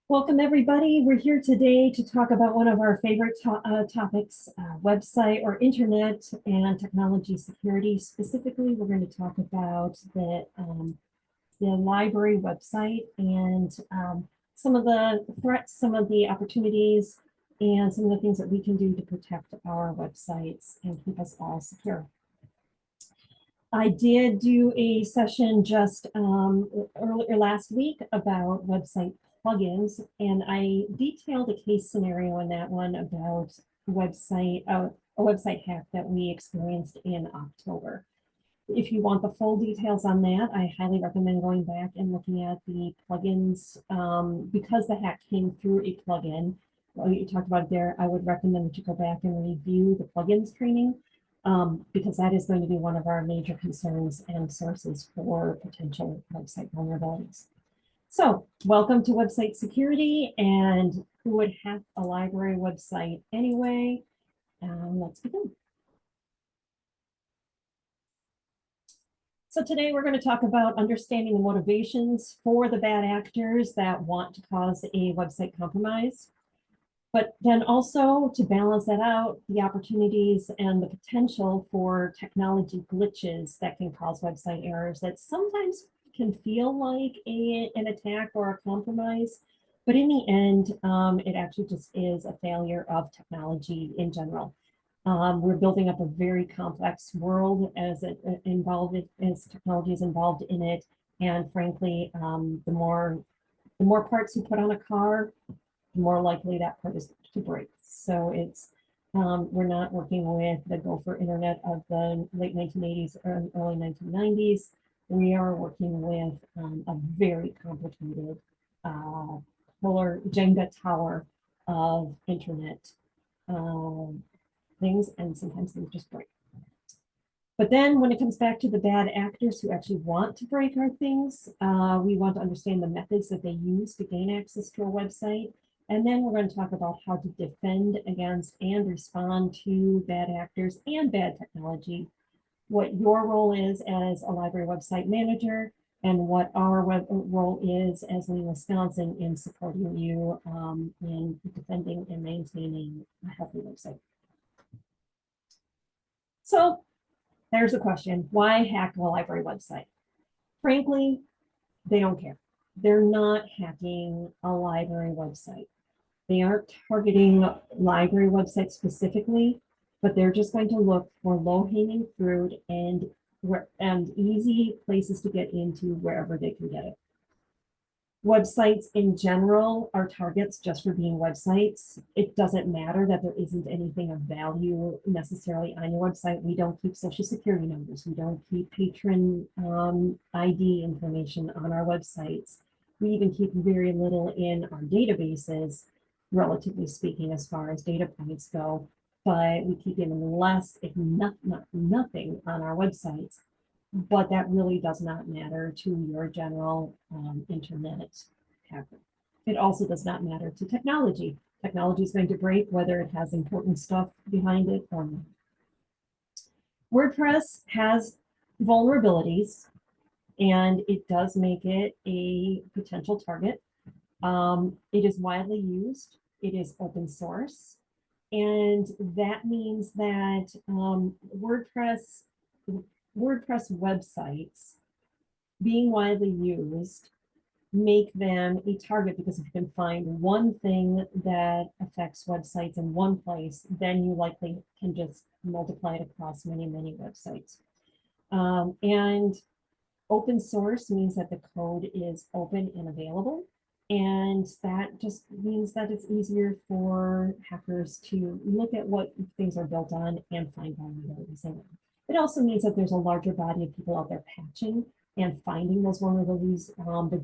Welcome, everybody. We're here today to talk about one of our favorite topics, website or internet and technology security. Specifically, we're going to talk about the library website and some of the threats, some of the opportunities, and some of the things that we can do to protect our websites and keep us all secure. I did do a session just earlier last week about website plugins, and I detailed a case scenario in that one about a website hack that we experienced in October. If you want the full details on that, I highly recommend going back and looking at the plugins. Because the hack came through a plugin, well, you talked about it there, I would recommend that you go back and review the plugins training, because that is going to be one of our major concerns and sources for potential website vulnerabilities. So welcome to Website Security, and who would hack a library website anyway? Let's begin. So today we're going to talk about understanding the motivations for the bad actors that want to cause a website compromise, but then also to balance that out, the opportunities and the potential for technology glitches that can cause website errors that sometimes can feel like an attack or a compromise, but in the end, it actually just is a failure of technology in general. We're building up a very complex world as technology is involved in it, and frankly, the more parts you put on a car, the more likely that part is to break. So it's we're not working with the Gopher Internet of the late 1980s or early 1990s. We are working with a very complicated polar Jenga tower of internet things, and sometimes things just break. But then when it comes back to the bad actors who actually want to break our things, we want to understand the methods that they use to gain access to a website. And then we're going to talk about how to defend against and respond to bad actors and bad technology, what your role is as a library website manager, and what our role is as Lean Wisconsin in supporting you in defending and maintaining a healthy website. So there's a question: why hack a library website? Frankly, they don't care. They're not hacking a library website. They aren't targeting library websites specifically, but they're just going to look for low-hanging fruit and easy places to get into wherever they can get it. Websites in general are targets just for being websites. It doesn't matter that there isn't anything of value necessarily on your website. We don't keep social security numbers. We don't keep patron ID information on our websites. We even keep very little in our databases, relatively speaking, as far as data points go. But we keep even less, if nothing, on our websites. But that really does not matter to your general internet hacker. It also does not matter to technology. Technology is going to break whether it has important stuff behind it or not. WordPress has vulnerabilities, and it does make it a potential target. It is widely used. It is open source. And that means that WordPress websites being widely used make them a target, because if you can find one thing that affects websites in one place, then you likely can just multiply it across many, many websites. And open source means that the code is open and available. And that just means that it's easier for hackers to look at what things are built on and find vulnerabilities in them. It also means that there's a larger body of people out there patching and finding those vulnerabilities. The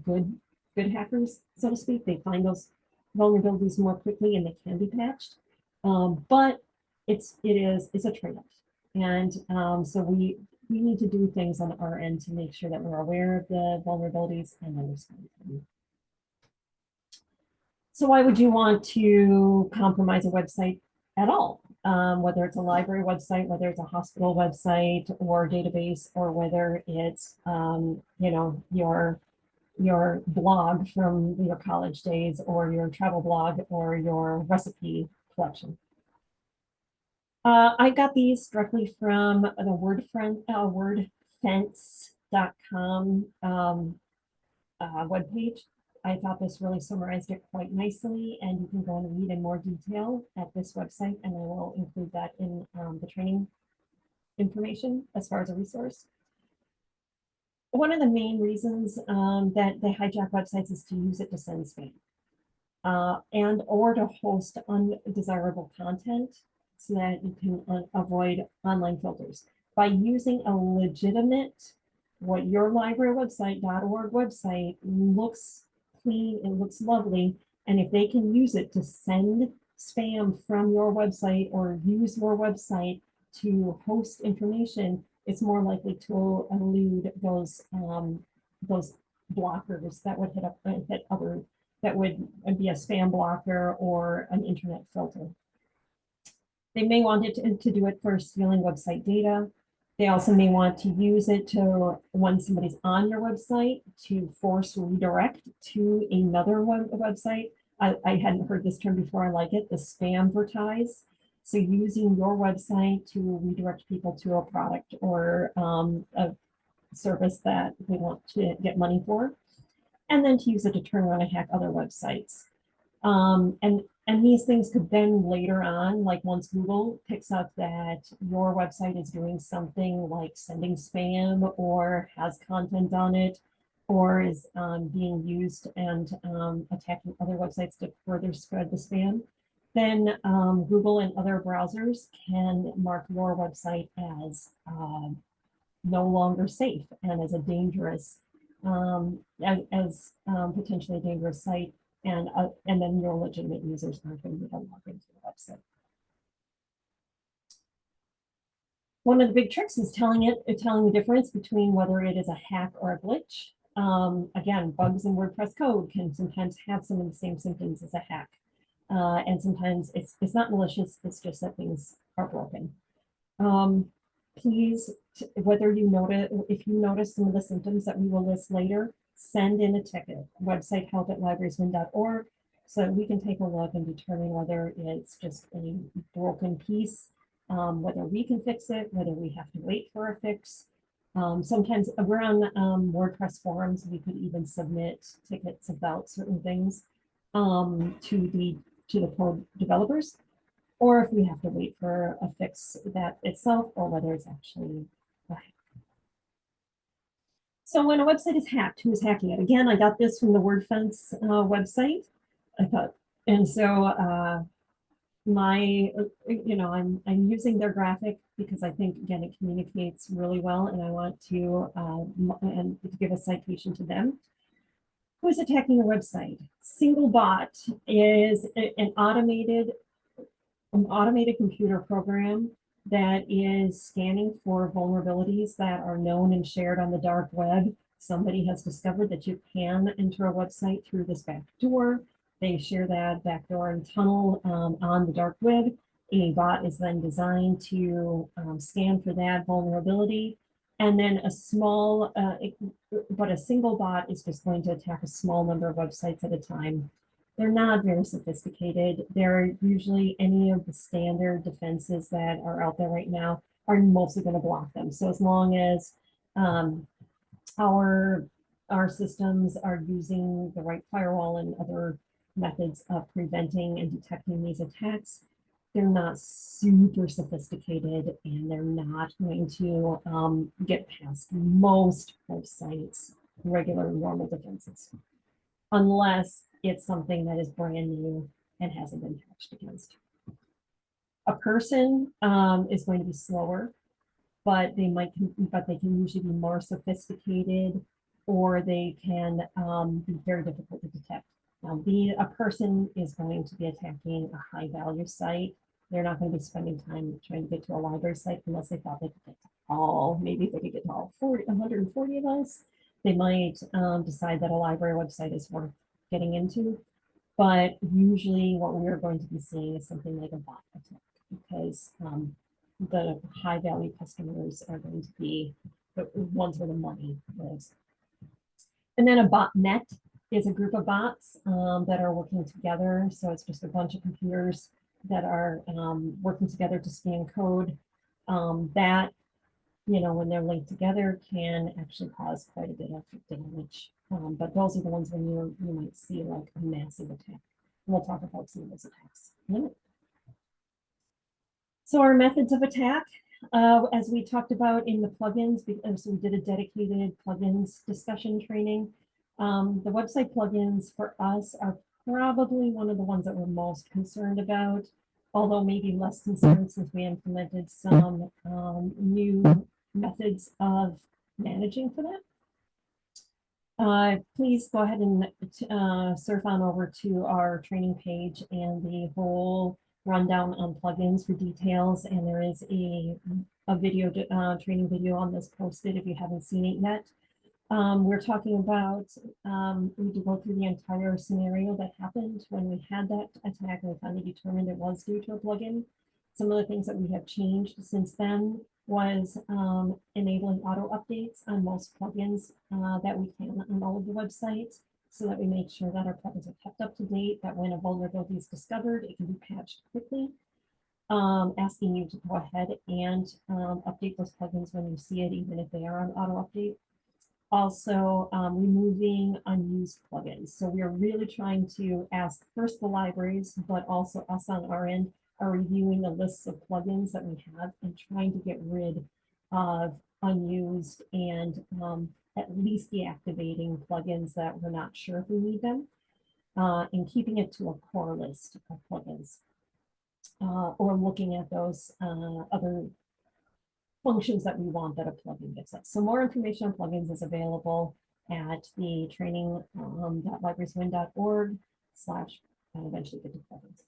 good hackers, so to speak, they find those vulnerabilities more quickly and they can be patched. But it is a trade-off. And so we need to do things on our end to make sure that we're aware of the vulnerabilities and then respond to them. So why would you want to compromise a website at all? Whether it's a library website, whether it's a hospital website or database, or whether it's your your blog from your college days, or your travel blog, or your recipe collection. I got these directly from the wordfence.com webpage. I thought this really summarized it quite nicely, and you can go and read in more detail at this website, and I will include that in the training information as far as a resource. One of the main reasons that they hijack websites is to use it to send spam and or to host undesirable content so that you can avoid online filters. By using a legitimate, what your librarywebsite.org website looks clean, it looks lovely, and if they can use it to send spam from your website or use your website to host information, it's more likely to elude those blockers that would hit other, that would be a spam blocker or an internet filter. They may want it to do it for stealing website data. They also may want to use it to, when somebody's on your website, to force redirect to another website. I hadn't heard this term before. I like it, the spamvertise. So using your website to redirect people to a product or a service that they want to get money for, and then to use it to turn around and hack other websites. And these things could then later on, like once Google picks up that your website is doing something like sending spam or has content on it, or is being used and attacking other websites to further spread the spam, then Google and other browsers can mark your website as no longer safe and as a dangerous, potentially a dangerous site, and then your legitimate users aren't going to be able to log into the website. One of the big tricks is telling the difference between whether it is a hack or a glitch. Again, bugs in WordPress code can sometimes have some of the same symptoms as a hack, and sometimes it's not malicious. It's just that things are broken. Please, whether you notice, if you notice some of the symptoms that we will list later, send in a ticket. Website help@librarieswin.org, so that we can take a look and determine whether it's just a broken piece, whether we can fix it, whether we have to wait for a fix. Sometimes we're on WordPress forums. We could even submit tickets about certain things to the code developers, or if we have to wait for a fix that itself, or whether it's actually a hack. So when a website is hacked, who is hacking it? Again, I got this from the WordFence website. I thought, and so I'm using their graphic because I think, again, it communicates really well, and I want to and to give a citation to them. Who is attacking a website? Singlebot is an automated computer program that is scanning for vulnerabilities that are known and shared on the dark web. Somebody has discovered that you can enter a website through this back door. They share that backdoor and tunnel on the dark web. A bot is then designed to scan for that vulnerability. And then a single bot is just going to attack a small number of websites at a time. They're not very sophisticated. They're usually any of the standard defenses that are out there right now are mostly going to block them. So as long as our systems are using the right firewall and other methods of preventing and detecting these attacks, they're not super sophisticated, and they're not going to get past most websites' regular normal defenses, unless it's something that is brand new and hasn't been patched against. A person is going to be slower, but they can usually be more sophisticated, or they can be very difficult to detect. A person is going to be attacking a high value site. They're not going to be spending time trying to get to a library site unless they thought they could get to all, maybe they could get to all 140 of us. They might decide that a library website is worth getting into, but usually what we're going to be seeing is something like a bot attack, because the high value customers are going to be the ones where the money is. And then a botnet is a group of bots that are working together. So it's just a bunch of computers that are working together to scan code that, when they're linked together can actually cause quite a bit of damage. But those are the ones when you might see like a massive attack. And we'll talk about some of those attacks in a minute. So our methods of attack, as we talked about in the plugins, because we did a dedicated plugins discussion training. The website plugins for us are probably one of the ones that we're most concerned about, although maybe less concerned since we implemented some new methods of managing for that. Please go ahead and surf on over to our training page and the whole rundown on plugins for details. And there is a video training video on this posted if you haven't seen it yet. We're talking about, we did go through the entire scenario that happened when we had that attack and we finally determined it was due to a plugin. Some of the things that we have changed since then was enabling auto updates on most plugins that we can on all of the websites so that we make sure that our plugins are kept up to date, that when a vulnerability is discovered, it can be patched quickly. Asking you to go ahead and update those plugins when you see it, even if they are on auto update. Also, removing unused plugins. So we are really trying to ask first the libraries, but also us on our end are reviewing the lists of plugins that we have and trying to get rid of unused and at least deactivating plugins that we're not sure if we need them, and keeping it to a core list of plugins, or looking at those other functions that we want that a plugin gives us. So more information on plugins is available at the training.librarieswin.org/ and eventually get to plugins.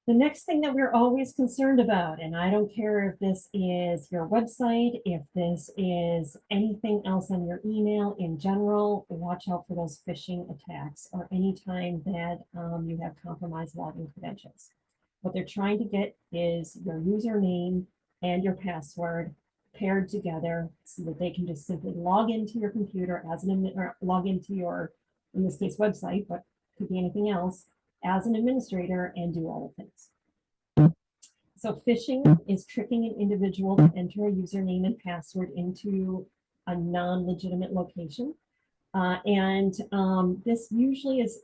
The next thing that we're always concerned about, and I don't care if this is your website, if this is anything else on your email in general, watch out for those phishing attacks or anytime that you have compromised login credentials. What they're trying to get is your username and your password paired together so that they can just simply log into your computer as an or log into your, in this case, website, but could be anything else, as an administrator and do all the things. So phishing is tricking an individual to enter a username and password into a non-legitimate location. This usually is,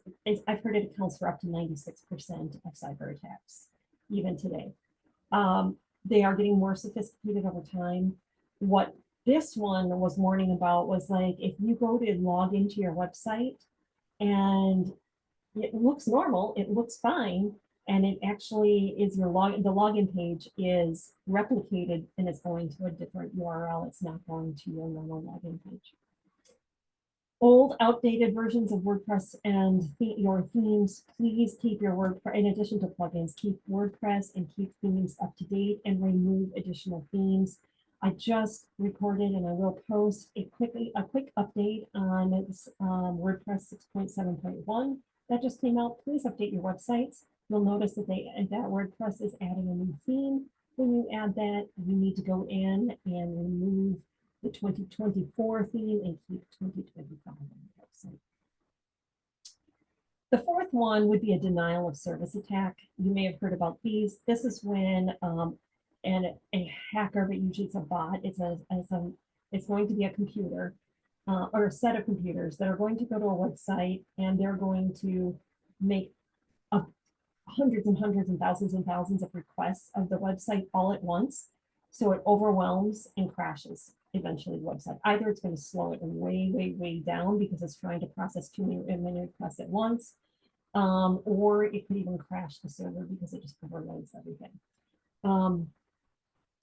I've heard it accounts for up to 96% of cyber attacks, even today. They are getting more sophisticated over time. What this one was warning about was like, if you go to log into your website and it looks normal, it looks fine, and it actually is the login page is replicated and it's going to a different URL. It's not going to your normal login page. Old, outdated versions of WordPress and your themes, please keep your WordPress, in addition to plugins, keep WordPress and keep themes up to date and remove additional themes. I just recorded and I will post a quick update on WordPress 6.7.1 that just came out. Please update your websites. You'll notice that that WordPress is adding a new theme. When you add that, you need to go in and remove the 2024 theme and keep 2025 on the website. The fourth one would be a denial of service attack. You may have heard about these. This is when a hacker, but usually it's a bot. It's going to be a computer or a set of computers that are going to go to a website and they're going to make hundreds and hundreds and thousands of requests of the website all at once. So it overwhelms and crashes eventually the website. Either it's going to slow it way down because it's trying to process too many requests at once, or it could even crash the server because it just overloads everything.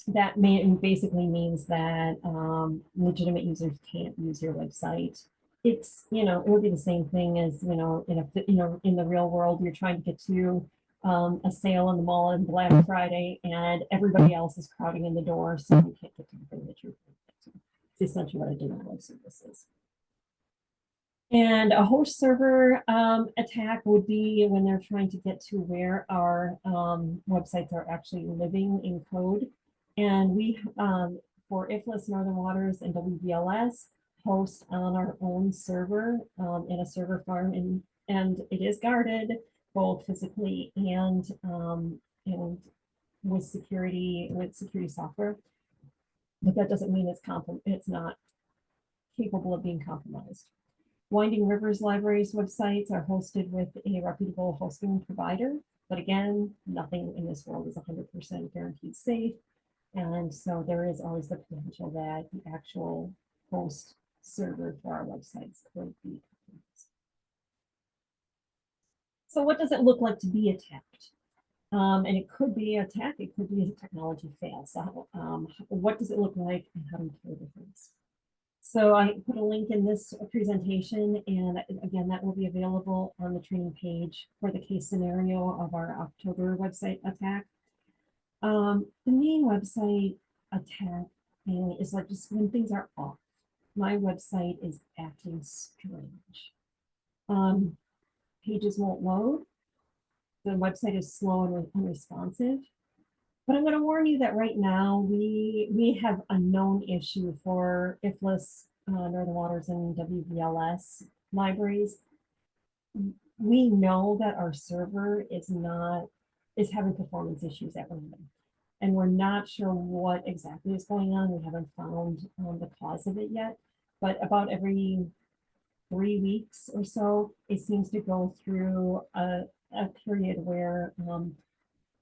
That basically means that legitimate users can't use your website. It's, it would be the same thing as, in the real world, you're trying to get to a sale in the mall on Black Friday and everybody else is crowding in the door, so you can't get to the thing that you're trying to get to. It's essentially what a denial of service is. And a host server attack would be when they're trying to get to where our websites are actually living in code. And we, for IFLS, Northern Waters, and WVLS, host on our own server in a server farm, and it is guarded both physically and with security software. But that doesn't mean it's not capable of being compromised. Winding Rivers Library's websites are hosted with a reputable hosting provider, but again, nothing in this world is 100% guaranteed safe. And so there is always the potential that the actual host server for our websites could be compromised. So what does it look like to be attacked? And it could be an attack, it could be a technology fail. So what does it look like and how do we tell the difference? So I put a link in this presentation, and again, that will be available on the training page for the case scenario of our October website attack. The main website attack is like just when things are off. My website is acting strange. Pages won't load. The website is slow and unresponsive. But I'm going to warn you that right now we have a known issue for IFLS, Northern Waters, and WVLS libraries. We know that our server is having performance issues at random, and we're not sure what exactly is going on. We haven't found the cause of it yet, but about every 3 weeks or so, it seems to go through a period where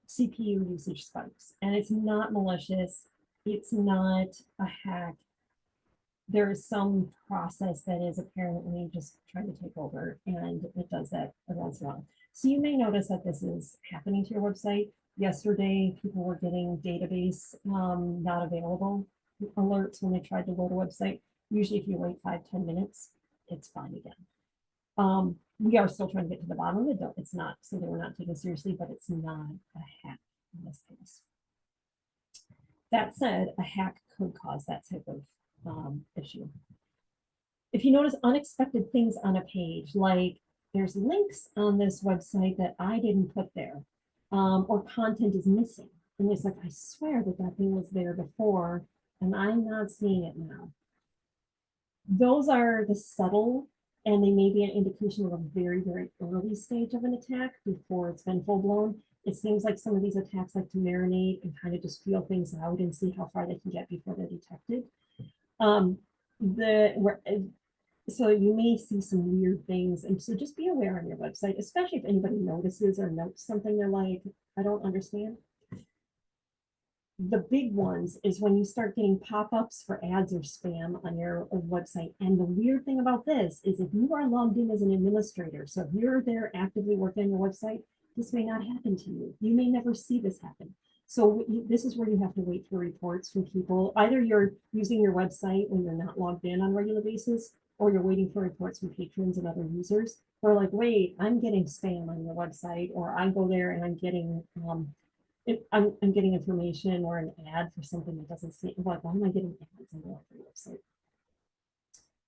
CPU usage spikes, and it's not malicious. It's not a hack. There is some process that is apparently just trying to take over, and it does that every once in a while. So you may notice that this is happening to your website. Yesterday, people were getting database not available alerts when they tried to load a website. Usually if you wait 5-10 minutes, it's fine again. We are still trying to get to the bottom of it. It's not something we're not taking seriously, but it's not a hack in this case. That said, a hack could cause that type of issue. If you notice unexpected things on a page, like there's links on this website that I didn't put there, or content is missing, and it's like, I swear that thing was there before, and I'm not seeing it now. Those are the subtle, and they may be an indication of a very, very early stage of an attack before it's been full blown. It seems like some of these attacks like to marinate and kind of just feel things out and see how far they can get before they're detected. So you may see some weird things, and so just be aware on your website, especially if anybody notices or notes something they're like, I don't understand. The big ones is when you start getting pop-ups for ads or spam on your website. And the weird thing about this is if you are logged in as an administrator, so if you're there actively working on your website, this may not happen to you. You may never see this happen. So this is where you have to wait for reports from people. Either you're using your website when you're not logged in on a regular basis, or you're waiting for reports from patrons and other users who are like, wait, I'm getting spam on your website, or I go there and I'm getting I'm getting information or an ad for something that doesn't seem like, why am I getting ads on your website?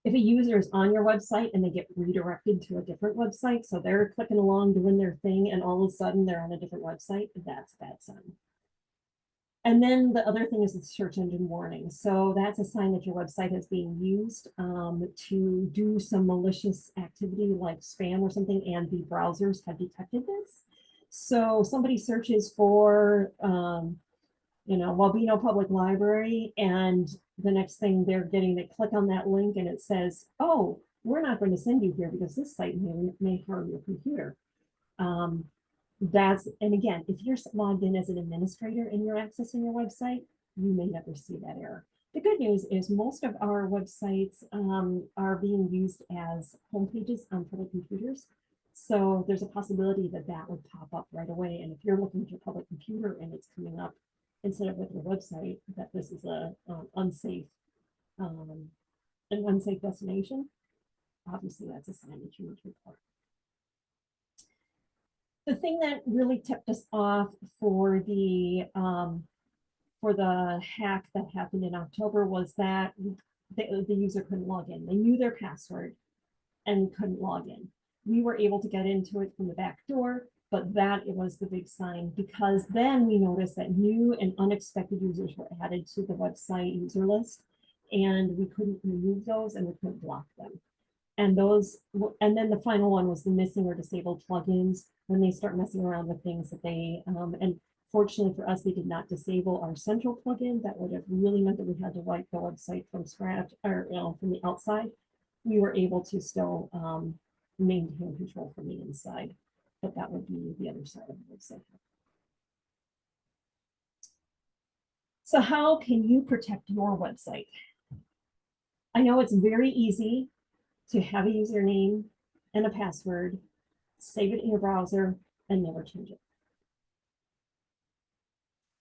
If a user is on your website and they get redirected to a different website, so they're clicking along doing their thing and all of a sudden they're on a different website, that's a bad sign. And then the other thing is the search engine warning. So that's a sign that your website is being used to do some malicious activity like spam or something, and the browsers have detected this. So somebody searches for, Wabeno Public Library, and the next thing they click on that link and it says, oh, we're not going to send you here because this site may harm your computer. And again, if you're logged in as an administrator and you're accessing your website, you may never see that error. The good news is most of our websites are being used as homepages on public computers. So there's a possibility that would pop up right away. And if you're looking at your public computer and it's coming up instead of with your website, that this is an unsafe destination, obviously that's a sign that you need to report. The thing that really tipped us off for the hack that happened in October was that the user couldn't log in. They knew their password and couldn't log in. We were able to get into it from the back door, but it was the big sign, because then we noticed that new and unexpected users were added to the website user list. and we couldn't remove those and we couldn't block them. And those, and then the final one was the missing or disabled plugins when they start messing around with things that they, and fortunately for us, they did not disable our central plugin. That would have really meant that we had to write the website from scratch or, from the outside. We were able to still maintain control from the inside, but that would be the other side of the website. So how can you protect your website? I know it's very easy to have a username and a password, save it in your browser, and never change it.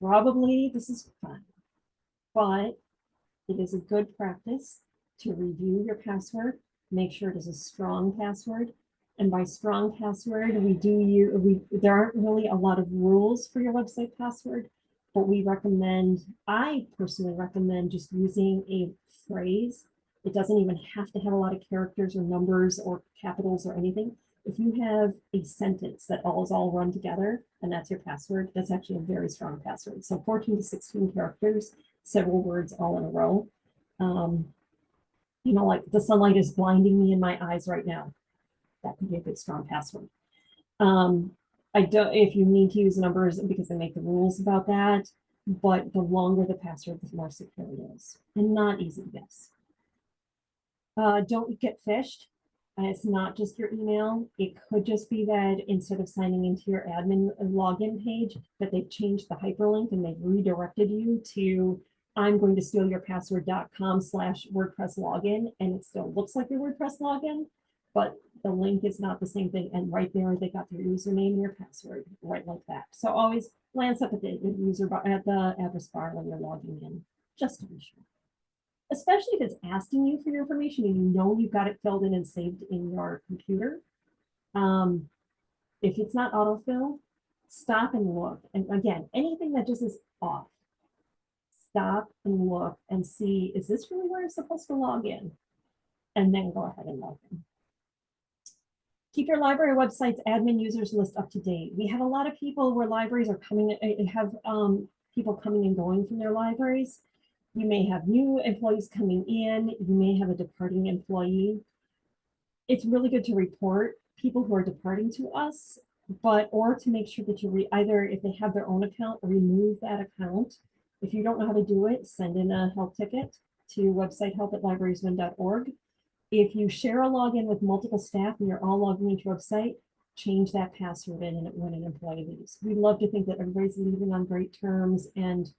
Probably this is fun, but it is a good practice to review your password, make sure it is a strong password. And by strong password, there aren't really a lot of rules for your website password, but I personally recommend just using a phrase. It doesn't even have to have a lot of characters or numbers or capitals or anything. If you have a sentence that all run together and that's your password, that's actually a very strong password. So 14 to 16 characters, several words all in a row. Like the sunlight is blinding me in my eyes right now. That could be a good strong password. I don't, if you need to use numbers because they make the rules about that, but the longer the password, the more secure it is and not easy to guess. Don't get phished. It's not just your email. It could just be that instead of signing into your admin login page, that they've changed the hyperlink and they've redirected you to I'm going to steal your password.com/WordPress login, and it still looks like your WordPress login, but the link is not the same thing. And right there, they got your username and your password right like that. So always glance up at the address bar when you're logging in, just to be sure. Especially if it's asking you for your information and you know you've got it filled in and saved in your computer. If it's not autofill, stop and look. And again, anything that just is off, stop and look and see, is this really where I'm supposed to log in? And then go ahead and log in. Keep your library website's admin users list up to date. We have a lot of people where libraries are people coming and going from their libraries. You may have new employees coming in. You may have a departing employee. It's really good to report people who are departing to us, or to make sure that you either if they have their own account, remove that account. If you don't know how to do it, send in a help ticket to websitehelp@librarieswin.org. If you share a login with multiple staff and you're all logging into your website, change that password in when an employee leaves. We love to think that everybody's leaving on great terms and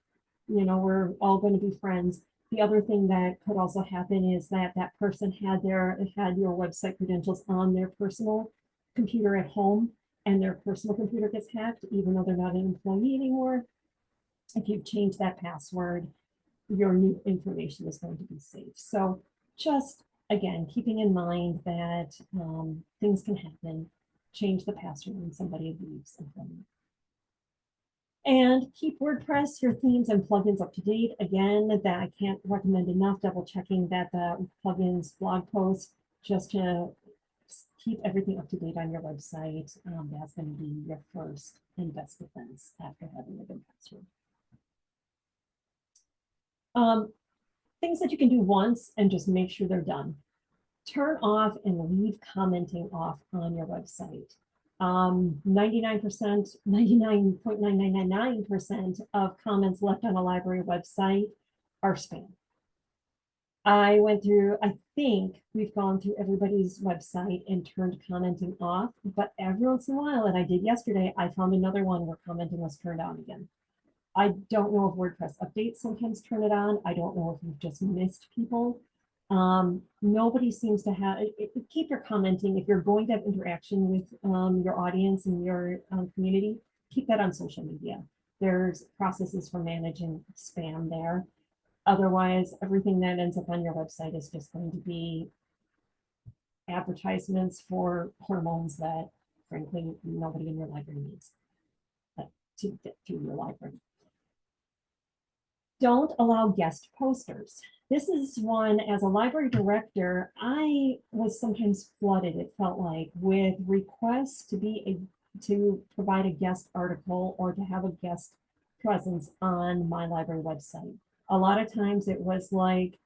we're all going to be friends. The other thing that could also happen is that that person had your website credentials on their personal computer at home, and their personal computer gets hacked, even though they're not an employee anymore. If you change that password, your new information is going to be safe. So just, again, keeping in mind that things can happen, change the password when somebody leaves employment. And keep WordPress, your themes and plugins up to date. Again, that I can't recommend enough, double checking that the plugins blog post, just to keep everything up to date on your website. That's going to be your first and best defense after having a good password. Things that you can do once and just make sure they're done. Turn off and leave commenting off on your website. 99%, 99.9999% of comments left on a library website are spam. I think we've gone through everybody's website and turned commenting off, but every once in a while, and I did yesterday, I found another one where commenting was turned on again. I don't know if WordPress updates sometimes turn it on. I don't know if you've just missed people. Nobody seems to have, keep your commenting. If you're going to have interaction with your audience and your community, keep that on social media. There's processes for managing spam there. Otherwise, everything that ends up on your website is just going to be advertisements for hormones that, frankly, nobody in your library needs to get through your library. Don't allow guest posters. This is one, as a library director, I was sometimes flooded, it felt like, with requests to provide a guest article or to have a guest presence on my library website. A lot of times it was like,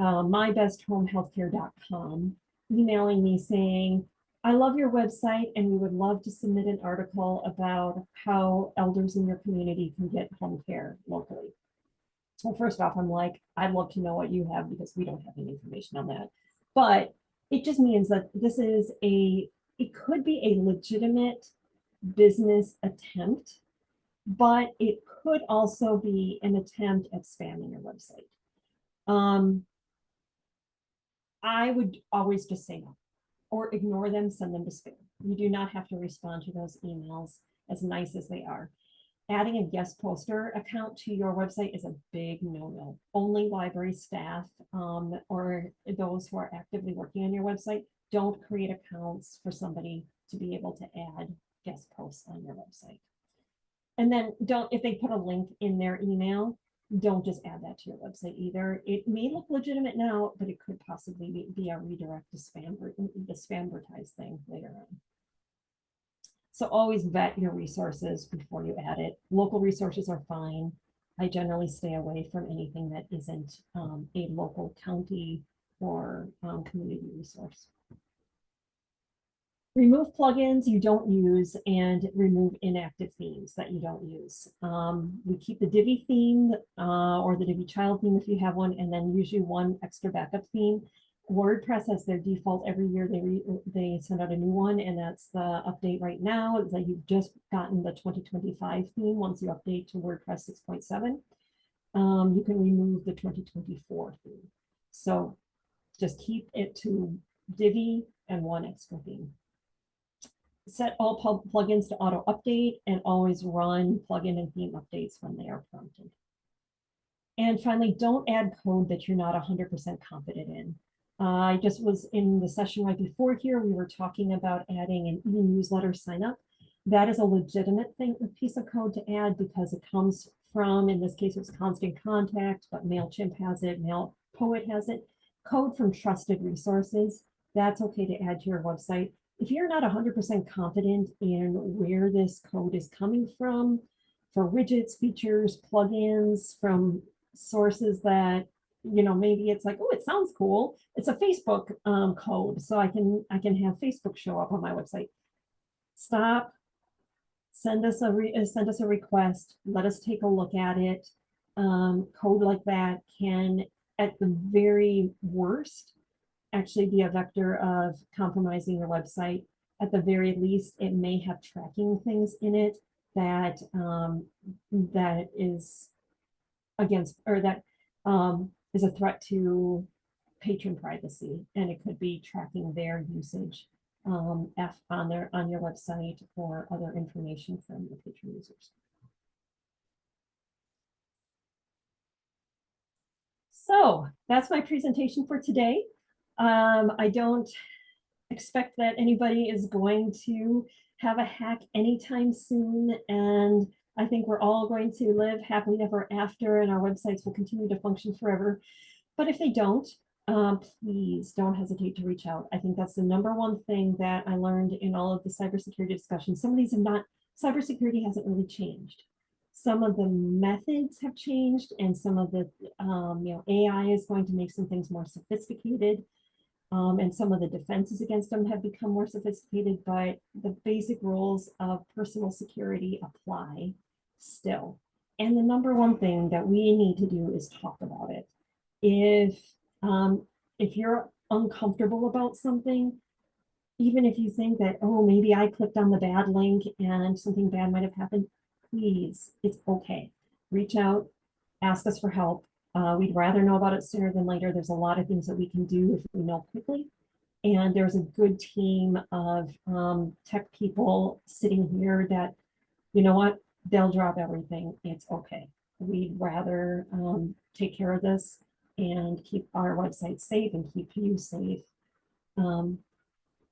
mybesthomehealthcare.com, emailing me saying, I love your website and we would love to submit an article about how elders in your community can get home care locally. Well, first off, I'm like, I'd love to know what you have because we don't have any information on that. But it just means that it could be a legitimate business attempt, but it could also be an attempt at spamming your website. I would always just say no or ignore them, send them to spam. You do not have to respond to those emails, as nice as they are. Adding a guest poster account to your website is a big no-no. Only library staff or those who are actively working on your website, don't create accounts for somebody to be able to add guest posts on your website. And then if they put a link in their email, don't just add that to your website either. It may look legitimate now, but it could possibly be a redirect to spam, the spamvertise thing later on. So always vet your resources before you add it. Local resources are fine. I generally stay away from anything that isn't a local county or community resource. Remove plugins you don't use and remove inactive themes that you don't use. We keep the Divi theme or the Divi child theme if you have one, and then usually one extra backup theme. WordPress has their default every year. They send out a new one, and that's the update right now. It's like you've just gotten the 2025 theme. Once you update to WordPress 6.7, you can remove the 2024 theme. So just keep it to Divi and one extra theme. Set all plugins to auto update and always run plugin and theme updates when they are prompted. And finally, don't add code that you're not 100% confident in. I just was in the session right before here, we were talking about adding an e-newsletter sign up. That is a legitimate piece of code to add because it comes from, in this case, it's Constant Contact, but MailChimp has it, MailPoet has it. Code from trusted resources, that's okay to add to your website. If you're not 100% confident in where this code is coming from, for widgets, features, plugins, from sources that, maybe it's like, oh, it sounds cool. It's a Facebook code, so I can have Facebook show up on my website. Stop. Send us a request. Let us take a look at it. Code like that can, at the very worst, actually be a vector of compromising your website. At the very least, it may have tracking things in it that that is against, or that is a threat to patron privacy, and it could be tracking their usage on your website or other information from the patron users. So that's my presentation for today. I don't expect that anybody is going to have a hack anytime soon, and I think we're all going to live happily ever after, and our websites will continue to function forever. But if they don't, please don't hesitate to reach out. I think that's the number one thing that I learned in all of the cybersecurity discussions. Some of these have not, cybersecurity hasn't really changed. Some of the methods have changed, and some of the, AI is going to make some things more sophisticated. And some of the defenses against them have become more sophisticated, but the basic rules of personal security apply still. And the number one thing that we need to do is talk about it. If you're uncomfortable about something, even if you think that, oh, maybe I clicked on the bad link and something bad might have happened, please, it's okay. Reach out, ask us for help. We'd rather know about it sooner than later. There's a lot of things that we can do if we know quickly. And there's a good team of tech people sitting here that, you know what, they'll drop everything. It's okay. We'd rather take care of this and keep our website safe and keep you safe. And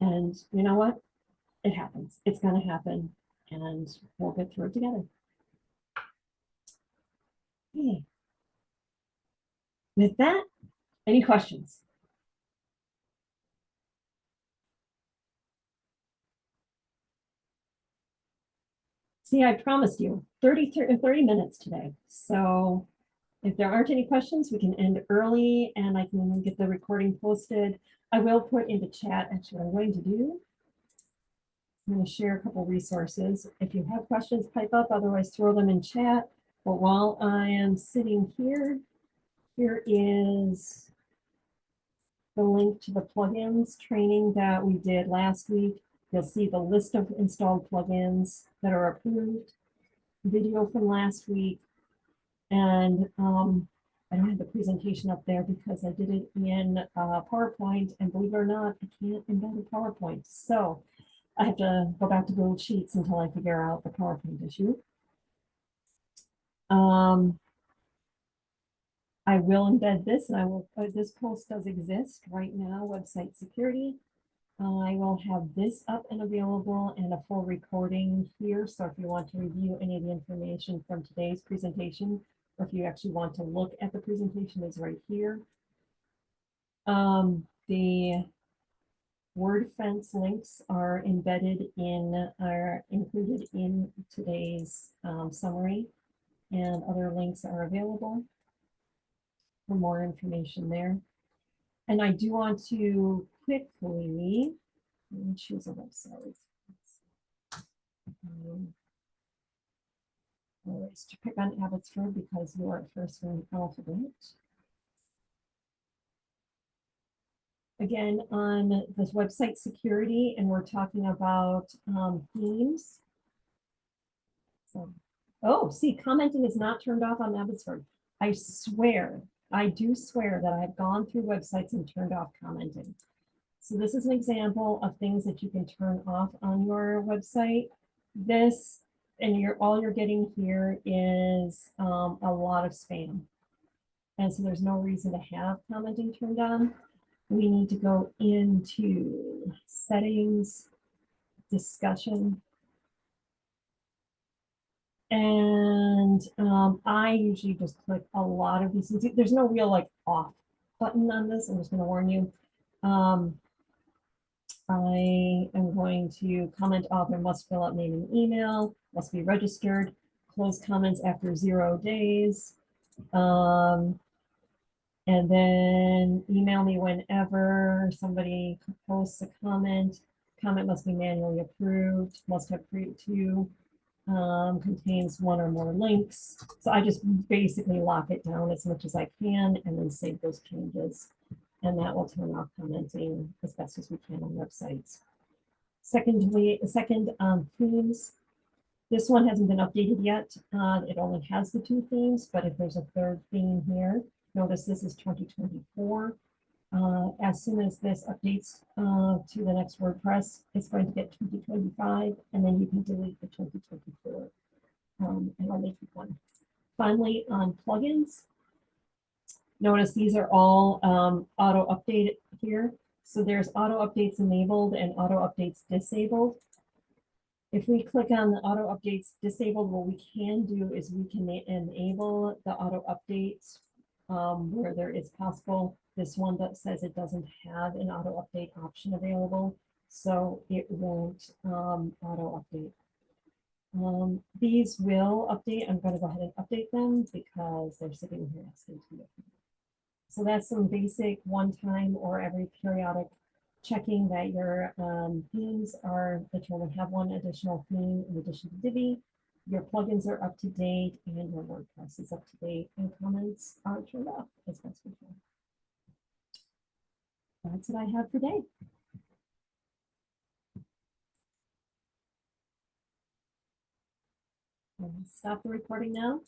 you know what? It happens. It's going to happen. And we'll get through it together. Okay. With that, any questions? See, I promised you 30 minutes today. So If there aren't any questions, we can end early and I can get the recording posted. I will put into chat, actually, what I'm going to do. I'm going to share a couple resources. If you have questions, pipe up, otherwise throw them in chat. But while I am sitting here, here is the link to the plugins training that we did last week. You'll see the list of installed plugins that are approved, video from last week, and I don't have the presentation up there because I did it in PowerPoint, and believe it or not, I can't embed a PowerPoint. So I have to go back to Google Sheets until I figure out the PowerPoint issue. I will embed this, and I will. This post does exist right now. Website security. I will have this up and available and a full recording here. So if you want to review any of the information from today's presentation, or if you actually want to look at the presentation, is right here. The WordFence links are included in today's summary, and other links are available for more information there. And I do want to quickly choose a website. Always to pick on Abbotsford because you are at first in alphabet. Again, on this website security, and we're talking about themes. So, oh, see, commenting is not turned off on Abbotsford. I swear, I do swear that I've gone through websites and turned off commenting. So this is an example of things that you can turn off on your website. This, and all you're getting here is a lot of spam. And so there's no reason to have commenting turned on. We need to go into settings, discussion. And I usually just click a lot of these. There's no real like off button on this. I'm just going to warn you. I am going to comment author must fill out name and email, must be registered, close comments after 0 days. And then email me whenever somebody posts a comment. Comment must be manually approved, must have two, contains one or more links. So I just basically lock it down as much as I can and then save those changes. And that will turn off commenting as best as we can on websites. Secondly, themes. This one hasn't been updated yet. It only has the 2 themes, but if there's a 3rd theme here, notice this is 2024. As soon as this updates to the next WordPress, it's going to get 2025, and then you can delete the 2024 and only keep one. Finally, on plugins, notice these are all auto updated here. So there's auto updates enabled and auto updates disabled. If we click on the auto updates disabled, what we can do is we can enable the auto updates where there is possible. This one that says it doesn't have an auto update option available, so it won't auto update. These will update. I'm going to go ahead and update them because they're sitting here asking to be updated. So that's some basic one-time or every periodic checking that your themes are, that you only have one additional theme in addition to Divi. Your plugins are up to date and your WordPress is up to date and comments are turned off as best we can. That's what I have for today. Stop the recording now.